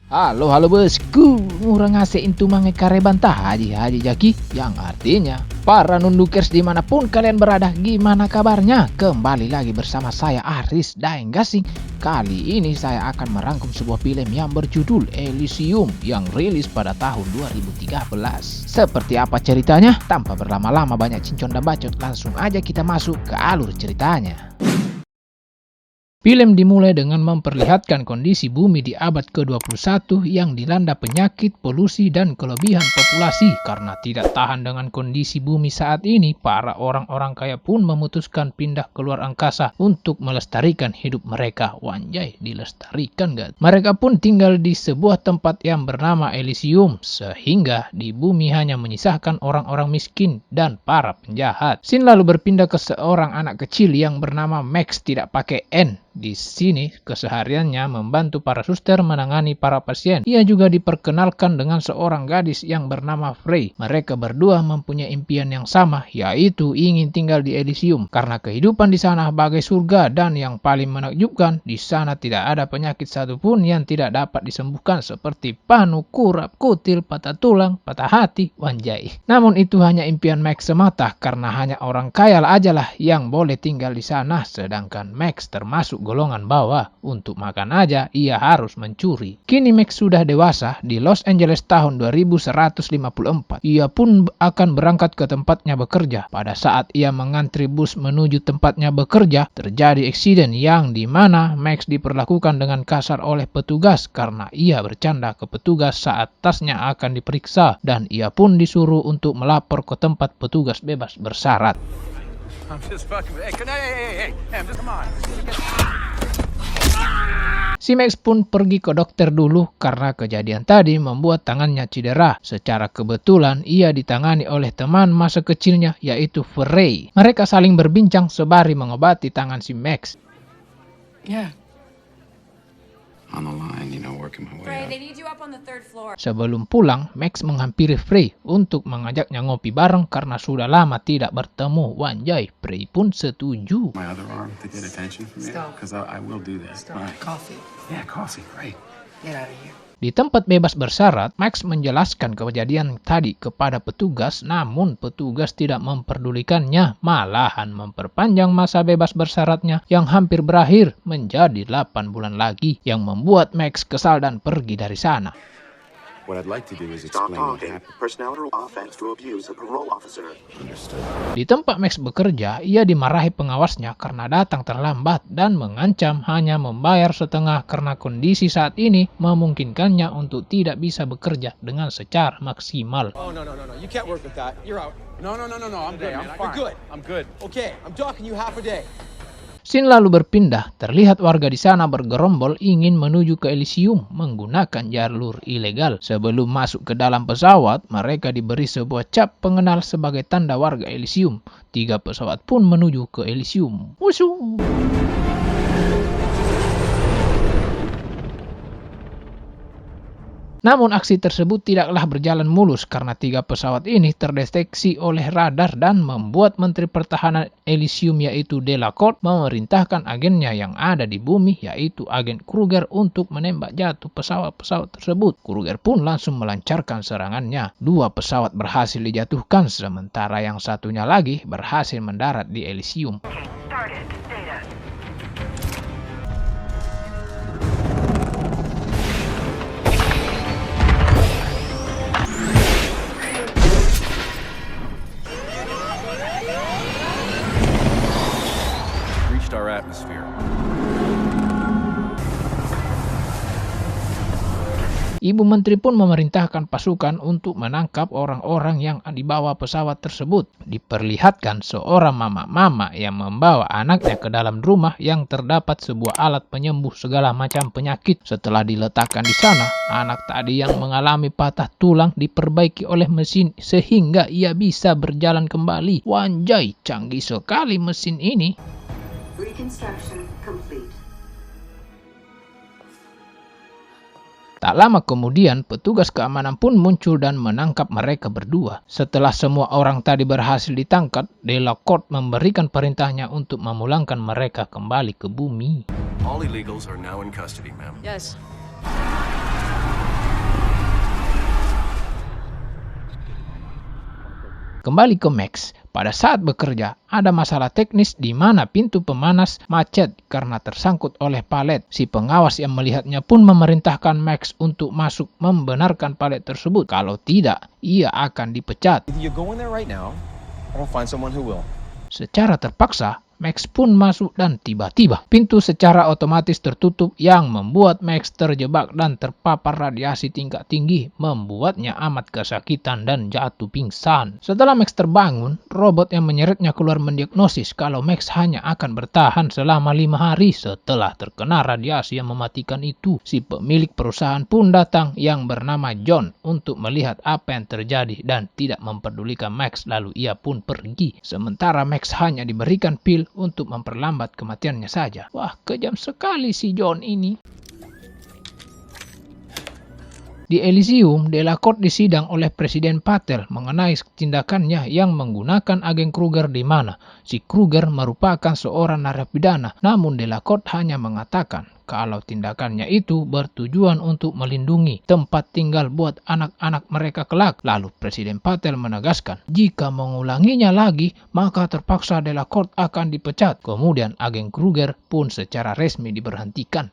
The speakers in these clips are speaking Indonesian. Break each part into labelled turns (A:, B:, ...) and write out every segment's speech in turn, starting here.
A: Halo bosku, ngurang ngasih intu mange karebantah haji jaki, yang artinya para nundukers dimanapun kalian berada, gimana kabarnya? Kembali lagi bersama saya Aris Daeng Gasing. Kali ini saya akan merangkum sebuah film yang berjudul Elysium yang rilis pada tahun 2013. Seperti apa ceritanya? Tanpa berlama-lama banyak cincon dan bacot, langsung aja kita masuk ke alur ceritanya. Film dimulai dengan memperlihatkan kondisi bumi di abad ke-21 yang dilanda penyakit, polusi, dan kelebihan populasi. Karena tidak tahan dengan kondisi bumi saat ini, para orang-orang kaya pun memutuskan pindah keluar angkasa untuk melestarikan hidup mereka. Wanjay, dilestarikan gak? Mereka pun tinggal di sebuah tempat yang bernama Elysium, sehingga di bumi hanya menyisakan orang-orang miskin dan para penjahat. Scene lalu berpindah ke seorang anak kecil yang bernama Max, tidak pakai N. Di sini kesehariannya membantu para suster menangani para pasien. Ia juga diperkenalkan dengan seorang gadis yang bernama Frey. Mereka berdua mempunyai impian yang sama, yaitu ingin tinggal di Elysium karena kehidupan di sana bagai surga, dan yang paling menakjubkan di sana tidak ada penyakit satupun yang tidak dapat disembuhkan seperti panu, kurap, kutil, patah tulang, patah hati, wanjai. Namun itu hanya impian Max semata karena hanya orang kaya aja lah yang boleh tinggal di sana, sedangkan Max termasuk golongan bawah. Untuk makan aja ia harus mencuri. Kini Max sudah dewasa. Di Los Angeles tahun 2154 ia pun akan berangkat ke tempatnya bekerja. Pada saat ia mengantri bus menuju tempatnya bekerja, terjadi eksiden yang dimana Max diperlakukan dengan kasar oleh petugas karena ia bercanda ke petugas saat tasnya akan diperiksa, dan ia pun disuruh untuk melapor ke tempat petugas bebas bersyarat. Si Max pun pergi ke dokter dulu karena kejadian tadi membuat tangannya cedera. Secara kebetulan ia ditangani oleh teman masa kecilnya, yaitu Frey. Mereka saling berbincang sembari mengobati tangan si Max. Sebelum pulang, Max menghampiri Frey untuk mengajaknya ngopi bareng karena sudah lama tidak bertemu. Wanjay, Frey pun setuju. Di tempat bebas bersyarat, Max menjelaskan kejadian tadi kepada petugas, namun petugas tidak memperdulikannya, malahan memperpanjang masa bebas bersyaratnya yang hampir berakhir menjadi 8 bulan lagi, yang membuat Max kesal dan pergi dari sana. Di tempat Max bekerja, ia dimarahi pengawasnya karena datang terlambat dan mengancam hanya membayar setengah karena kondisi saat ini memungkinkannya untuk tidak bisa bekerja dengan secara maksimal. Scene lalu berpindah, terlihat warga di sana bergerombol ingin menuju ke Elysium menggunakan jalur ilegal. Sebelum masuk ke dalam pesawat, mereka diberi sebuah cap pengenal sebagai tanda warga Elysium. 3 pesawat pun menuju ke Elysium. Wusu! Namun aksi tersebut tidaklah berjalan mulus karena 3 pesawat ini terdeteksi oleh radar dan membuat Menteri Pertahanan Elysium yaitu Delacourt memerintahkan agennya yang ada di bumi yaitu agen Kruger untuk menembak jatuh pesawat-pesawat tersebut. Kruger pun langsung melancarkan serangannya. 2 pesawat berhasil dijatuhkan sementara yang satunya lagi berhasil mendarat di Elysium.
B: Our atmosphere.
A: Ibu Menteri pun memerintahkan pasukan untuk menangkap orang-orang yang dibawa pesawat tersebut. Diperlihatkan seorang mama-mama yang membawa anaknya ke dalam rumah yang terdapat sebuah alat penyembuh segala macam penyakit. Setelah diletakkan di sana, anak tadi yang mengalami patah tulang diperbaiki oleh mesin sehingga ia bisa berjalan kembali. Wanjay, canggih sekali mesin ini.
C: Reconstruction complete.
A: Tak lama kemudian, petugas keamanan pun muncul dan menangkap mereka berdua. Setelah semua orang tadi berhasil ditangkap, Delacourt memberikan perintahnya untuk memulangkan mereka kembali ke bumi.
B: All illegals are now in custody, ma'am.
D: Yes.
A: Kembali ke Max. Pada saat bekerja, ada masalah teknis di mana pintu pemanas macet karena tersangkut oleh palet. Si pengawas yang melihatnya pun memerintahkan Max untuk masuk membenarkan palet tersebut. Kalau tidak, ia akan dipecat.
B: Either you go in there right now, or I'll find someone who will.
A: Secara terpaksa, Max pun masuk dan tiba-tiba pintu secara otomatis tertutup yang membuat Max terjebak dan terpapar radiasi tingkat tinggi, membuatnya amat kesakitan dan jatuh pingsan. Setelah Max terbangun, robot yang menyeretnya keluar mendiagnosis kalau Max hanya akan bertahan selama 5 hari setelah terkena radiasi yang mematikan itu. Si pemilik perusahaan pun datang yang bernama John untuk melihat apa yang terjadi dan tidak memperdulikan Max, lalu ia pun pergi. Sementara Max hanya diberikan pil untuk memperlambat kematiannya saja. Wah, kejam sekali si John ini. Di Elysium, Delacorte disidang oleh Presiden Patel mengenai tindakannya yang menggunakan agen Kruger, di mana si Kruger merupakan seorang narapidana. Namun Delacorte hanya mengatakan kalau tindakannya itu bertujuan untuk melindungi tempat tinggal buat anak-anak mereka kelak. Lalu Presiden Patel menegaskan jika mengulanginya lagi maka terpaksa Delacorte akan dipecat. Kemudian agen Kruger pun secara resmi diberhentikan.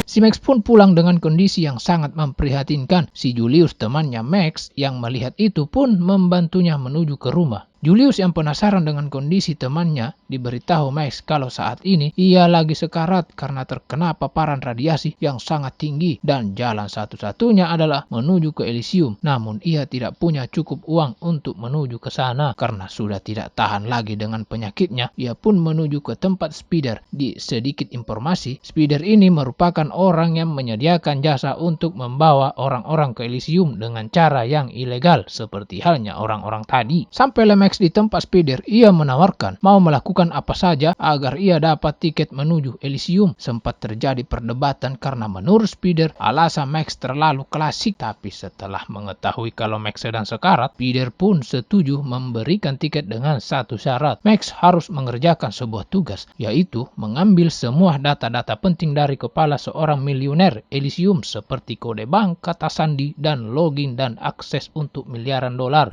A: Si Max pun pulang dengan kondisi yang sangat memprihatinkan. Si Julius, temannya Max, yang melihat itu pun membantunya menuju ke rumah. Julius yang penasaran dengan kondisi temannya diberitahu Max kalau saat ini ia lagi sekarat karena terkena paparan radiasi yang sangat tinggi dan jalan satu-satunya adalah menuju ke Elysium. Namun ia tidak punya cukup uang untuk menuju ke sana karena sudah tidak tahan lagi dengan penyakitnya. Ia pun menuju ke tempat Spider. Di sedikit informasi, Spider ini merupakan orang yang menyediakan jasa untuk membawa orang-orang ke Elysium dengan cara yang ilegal seperti halnya orang-orang tadi. Sampai Max di tempat Spider, ia menawarkan mau melakukan apa saja agar ia dapat tiket menuju Elysium. Sempat terjadi perdebatan karena menurut Spider alasan Max terlalu klasik, tapi setelah mengetahui kalau Max sedang sekarat, Spider pun setuju memberikan tiket dengan satu syarat. Max harus mengerjakan sebuah tugas, yaitu mengambil semua data-data penting dari kepala seorang miliuner Elysium seperti kode bank, kata sandi, dan login dan akses untuk miliaran dolar.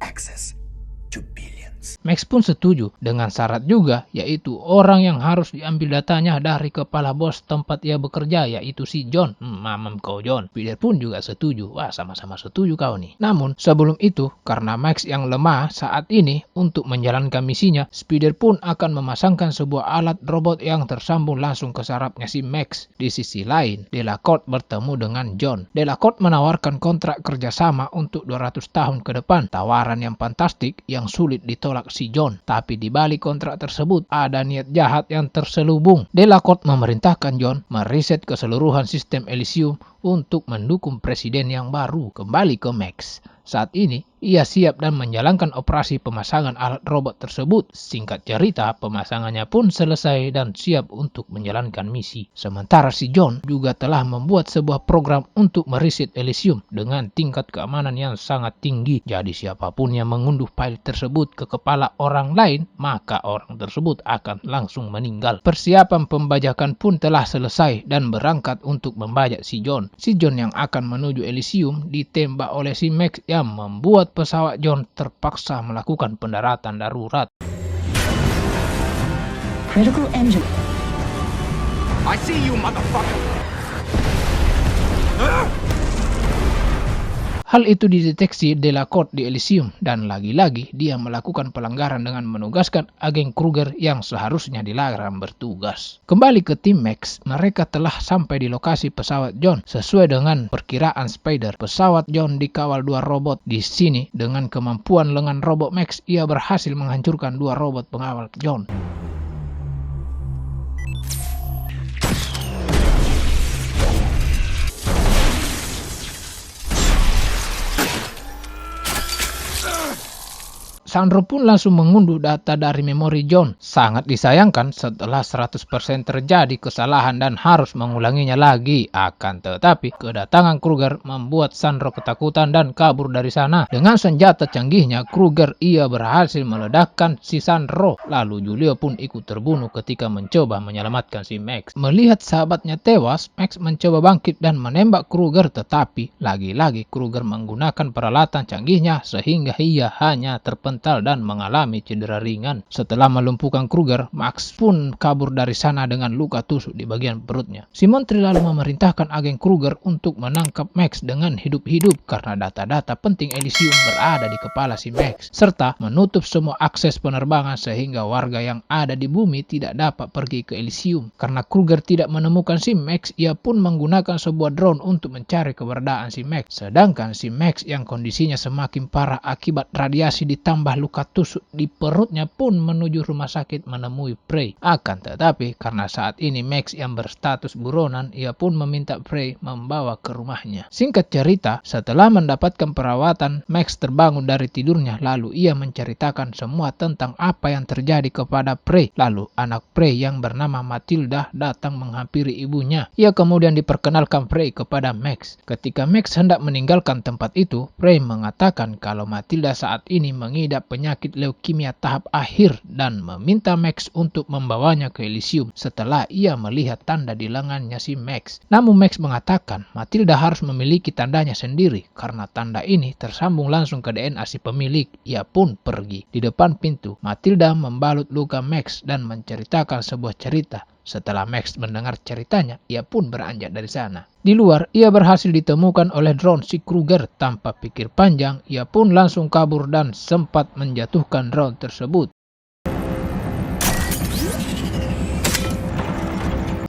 B: Access to billions.
A: Max pun setuju dengan syarat juga, yaitu orang yang harus diambil datanya dari kepala bos tempat ia bekerja, yaitu si John. Mamam kau John. Spider pun juga setuju. Wah, sama-sama setuju kau nih. Namun sebelum itu, karena Max yang lemah saat ini untuk menjalankan misinya, Spider pun akan memasangkan sebuah alat robot yang tersambung langsung ke sarafnya si Max. Di sisi lain, Delacorte bertemu dengan John. Delacorte menawarkan kontrak kerjasama untuk 200 tahun ke depan. Tawaran yang fantastik yang sulit ditolak si John, tapi di balik kontrak tersebut ada niat jahat yang terselubung. Delacorte memerintahkan John meriset keseluruhan sistem Elysium untuk mendukung presiden yang baru. Kembali ke Max. Saat ini, ia siap dan menjalankan operasi pemasangan alat robot tersebut. Singkat cerita, pemasangannya pun selesai dan siap untuk menjalankan misi. Sementara si John juga telah membuat sebuah program untuk meriset Elysium dengan tingkat keamanan yang sangat tinggi. Jadi siapapun yang mengunduh file tersebut ke kepala orang lain, maka orang tersebut akan langsung meninggal. Persiapan pembajakan pun telah selesai dan berangkat untuk membajak si John. Si John yang akan menuju Elysium ditembak oleh si Max yang membuat pesawat John terpaksa melakukan pendaratan darurat.
D: Critical engine.
B: I see you, motherfucker.
A: Hal itu dideteksi Delacorte di Elysium dan lagi-lagi dia melakukan pelanggaran dengan menugaskan agen Kruger yang seharusnya dilarang bertugas. Kembali ke tim Max, mereka telah sampai di lokasi pesawat John. Sesuai dengan perkiraan Spider, pesawat John dikawal 2 robot. Di sini, dengan kemampuan lengan robot Max, ia berhasil menghancurkan 2 robot pengawal John. Sandro pun langsung mengunduh data dari memori John. Sangat disayangkan setelah 100% terjadi kesalahan dan harus mengulanginya lagi. Akan tetapi, kedatangan Kruger membuat Sandro ketakutan dan kabur dari sana. Dengan senjata canggihnya, Kruger ia berhasil meledakkan si Sandro. Lalu Julio pun ikut terbunuh ketika mencoba menyelamatkan si Max. Melihat sahabatnya tewas, Max mencoba bangkit dan menembak Kruger, tetapi lagi-lagi Kruger menggunakan peralatan canggihnya sehingga ia hanya terpental dan mengalami cedera ringan. Setelah melumpuhkan Kruger, Max pun kabur dari sana dengan luka tusuk di bagian perutnya. Si Menteri lalu memerintahkan agen Kruger untuk menangkap Max dengan hidup-hidup karena data-data penting Elysium berada di kepala si Max, serta menutup semua akses penerbangan sehingga warga yang ada di bumi tidak dapat pergi ke Elysium. Karena Kruger tidak menemukan si Max, ia pun menggunakan sebuah drone untuk mencari keberadaan si Max. Sedangkan si Max yang kondisinya semakin parah akibat radiasi ditambah luka tusuk di perutnya pun menuju rumah sakit menemui Prey. Akan tetapi karena saat ini Max yang berstatus buronan, ia pun meminta Prey membawa ke rumahnya. Singkat cerita, setelah mendapatkan perawatan, Max terbangun dari tidurnya lalu ia menceritakan semua tentang apa yang terjadi kepada Prey. Lalu anak Prey yang bernama Matilda datang menghampiri ibunya. Ia kemudian diperkenalkan Prey kepada Max. Ketika Max hendak meninggalkan tempat itu, Prey mengatakan kalau Matilda saat ini mengidap penyakit leukemia tahap akhir dan meminta Max untuk membawanya ke Elysium setelah ia melihat tanda di lengannya si Max. Namun Max mengatakan Matilda harus memiliki tandanya sendiri karena tanda ini tersambung langsung ke DNA si pemilik. Ia pun pergi. Di depan pintu, Matilda membalut luka Max dan menceritakan sebuah cerita. Setelah Max mendengar ceritanya, ia pun beranjak dari sana. Di luar, ia berhasil ditemukan oleh drone si Kruger. Tanpa pikir panjang, ia pun langsung kabur dan sempat menjatuhkan drone tersebut.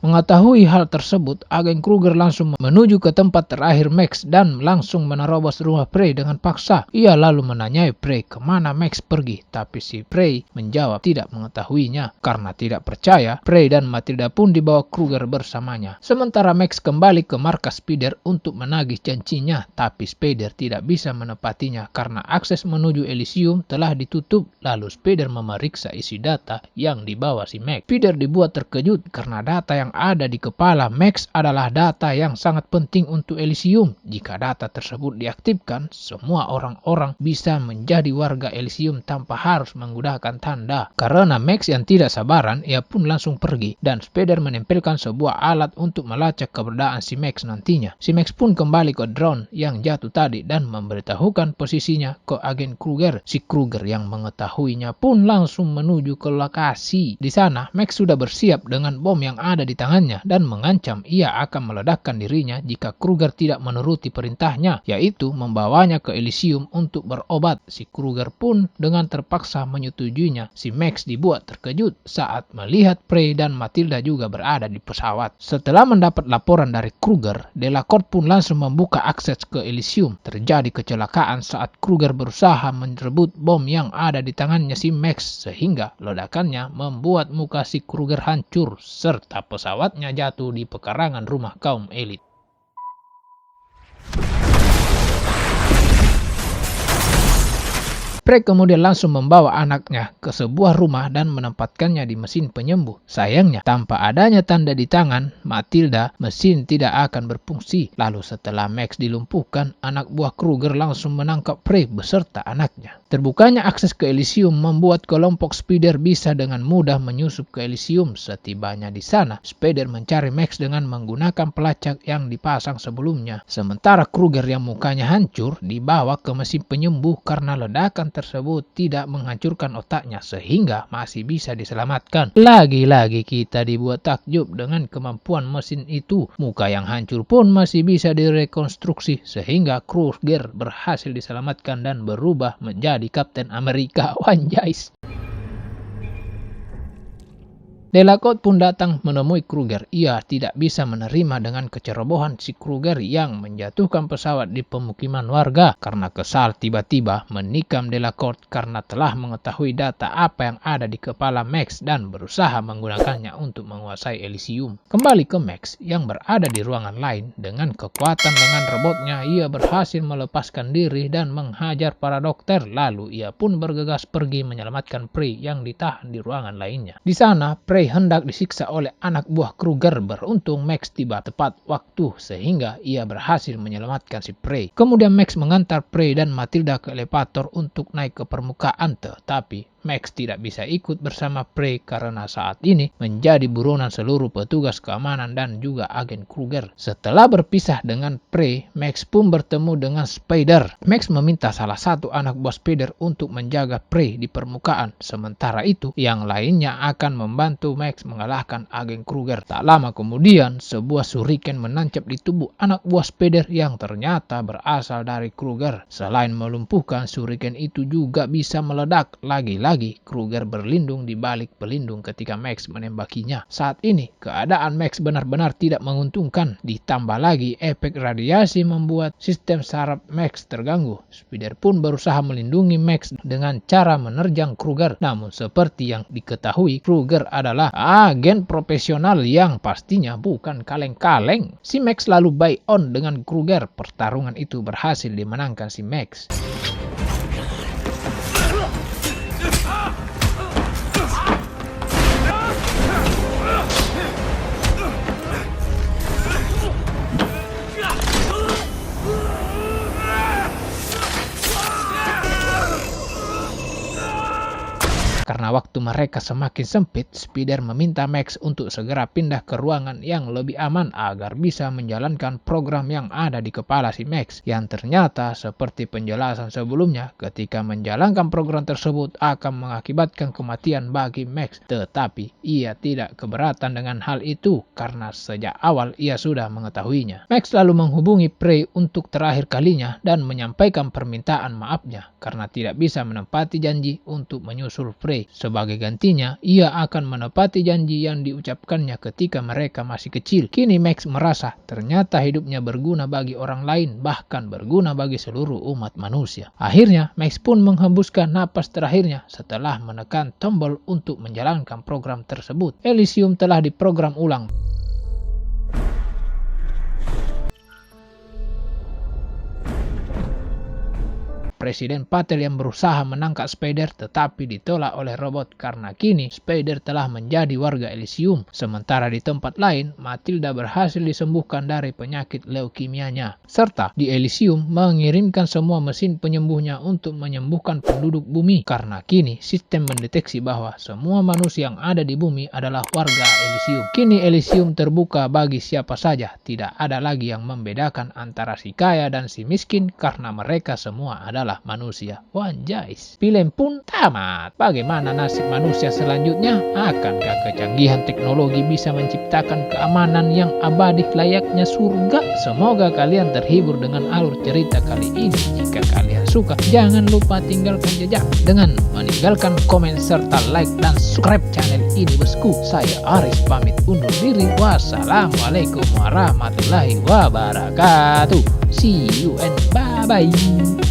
A: Mengetahui hal tersebut, agen Kruger langsung menuju ke tempat terakhir Max dan langsung menerobos rumah Prey dengan paksa. Ia lalu menanyai Prey kemana Max pergi, tapi si Prey menjawab tidak mengetahuinya. Karena tidak percaya, Prey dan Matilda pun dibawa Kruger bersamanya. Sementara Max kembali ke markas Spider untuk menagih janjinya, tapi Spider tidak bisa menepatinya karena akses menuju Elysium telah ditutup. Lalu Spider memeriksa isi data yang dibawa si Max. Spider dibuat terkejut karena data yang ada di kepala Max adalah data yang sangat penting untuk Elysium. Jika data tersebut diaktifkan, semua orang-orang bisa menjadi warga Elysium tanpa harus menggunakan tanda. Karena Max yang tidak sabaran, ia pun langsung pergi dan Spider menempelkan sebuah alat untuk melacak keberadaan si Max nantinya. Si Max pun kembali ke drone yang jatuh tadi dan memberitahukan posisinya ke agen Kruger. Si Kruger yang mengetahuinya pun langsung menuju ke lokasi. Di sana, Max sudah bersiap dengan bom yang ada di tangannya dan mengancam ia akan meledakkan dirinya jika Kruger tidak menuruti perintahnya, yaitu membawanya ke Elysium untuk berobat. Si Kruger pun dengan terpaksa menyetujuinya. Si Max dibuat terkejut saat melihat Prey dan Matilda juga berada di pesawat. Setelah mendapat laporan dari Kruger, Delacourt pun langsung membuka akses ke Elysium. Terjadi kecelakaan saat Kruger berusaha merebut bom yang ada di tangannya si Max sehingga ledakannya membuat muka si Kruger hancur serta pesawatnya jatuh di pekarangan rumah kaum elit. Prey kemudian langsung membawa anaknya ke sebuah rumah dan menempatkannya di mesin penyembuh. Sayangnya, tanpa adanya tanda di tangan Matilda, mesin tidak akan berfungsi. Lalu setelah Max dilumpuhkan, anak buah Kruger langsung menangkap Prey beserta anaknya. Terbukanya akses ke Elysium membuat kelompok Spider bisa dengan mudah menyusup ke Elysium. Setibanya di sana, Spider mencari Max dengan menggunakan pelacak yang dipasang sebelumnya. Sementara Kruger yang mukanya hancur dibawa ke mesin penyembuh karena ledakan tersebut tidak menghancurkan otaknya sehingga masih bisa diselamatkan. Lagi-lagi kita dibuat takjub dengan kemampuan mesin itu. Muka yang hancur pun masih bisa direkonstruksi sehingga Kruger berhasil diselamatkan dan berubah menjadi Kapten Amerika. Wanjais. Delacourt pun datang menemui Kruger. Ia tidak bisa menerima dengan kecerobohan si Kruger yang menjatuhkan pesawat di pemukiman warga. Karena kesal, tiba-tiba menikam Delacourt karena telah mengetahui data apa yang ada di kepala Max dan berusaha menggunakannya untuk menguasai Elysium. Kembali ke Max yang berada di ruangan lain, dengan kekuatan dengan robotnya ia berhasil melepaskan diri dan menghajar para dokter. Lalu ia pun bergegas pergi menyelamatkan Prey yang ditahan di ruangan lainnya. Di sana Prey hendak disiksa oleh anak buah Kruger. Beruntung Max tiba tepat waktu sehingga ia berhasil menyelamatkan si Prey. Kemudian Max mengantar Prey dan Matilda ke elevator untuk naik ke permukaan, tetapi Max tidak bisa ikut bersama Prey karena saat ini menjadi buronan seluruh petugas keamanan dan juga agen Kruger. Setelah berpisah dengan Prey, Max pun bertemu dengan Spider. Max meminta salah satu anak buah Spider untuk menjaga Prey di permukaan. Sementara itu, yang lainnya akan membantu Max mengalahkan agen Kruger. Tak lama kemudian, sebuah shuriken menancap di tubuh anak buah Spider yang ternyata berasal dari Kruger. Selain melumpuhkan, shuriken itu juga bisa meledak. Lagi-lagi Kruger berlindung di balik pelindung ketika Max menembakinya. Saat ini keadaan Max benar-benar tidak menguntungkan. Ditambah lagi efek radiasi membuat sistem saraf Max terganggu. Spider pun berusaha melindungi Max dengan cara menerjang Kruger. Namun seperti yang diketahui, Kruger adalah agen profesional yang pastinya bukan kaleng-kaleng. Si Max lalu buy on dengan Kruger. Pertarungan itu berhasil dimenangkan si Max. Karena waktu mereka semakin sempit, Spider meminta Max untuk segera pindah ke ruangan yang lebih aman agar bisa menjalankan program yang ada di kepala si Max. Yang ternyata seperti penjelasan sebelumnya, ketika menjalankan program tersebut akan mengakibatkan kematian bagi Max. Tetapi ia tidak keberatan dengan hal itu karena sejak awal ia sudah mengetahuinya. Max lalu menghubungi Prey untuk terakhir kalinya dan menyampaikan permintaan maafnya karena tidak bisa menepati janji untuk menyusul Prey. Sebagai gantinya, ia akan menepati janji yang diucapkannya ketika mereka masih kecil. Kini Max merasa ternyata hidupnya berguna bagi orang lain, bahkan berguna bagi seluruh umat manusia. Akhirnya, Max pun menghembuskan napas terakhirnya setelah menekan tombol untuk menjalankan program tersebut. Elysium telah diprogram ulang. Presiden Patel yang berusaha menangkap Spider tetapi ditolak oleh robot karena kini Spider telah menjadi warga Elysium. Sementara di tempat lain, Matilda berhasil disembuhkan dari penyakit leukemianya. Serta di Elysium mengirimkan semua mesin penyembuhnya untuk menyembuhkan penduduk bumi karena kini sistem mendeteksi bahwa semua manusia yang ada di bumi adalah warga Elysium. Kini Elysium terbuka bagi siapa saja. Tidak ada lagi yang membedakan antara si kaya dan si miskin karena mereka semua adalah manusia. Wanjais. Film pun tamat. Bagaimana nasib manusia selanjutnya? Akankah kecanggihan teknologi bisa menciptakan keamanan yang abadi layaknya surga? Semoga kalian terhibur dengan alur cerita kali ini. Jika kalian suka, jangan lupa tinggalkan jejak dengan meninggalkan komen serta like dan subscribe channel ini bosku. Saya Aris pamit undur diri. Wassalamualaikum warahmatullahi wabarakatuh. See you and bye-bye.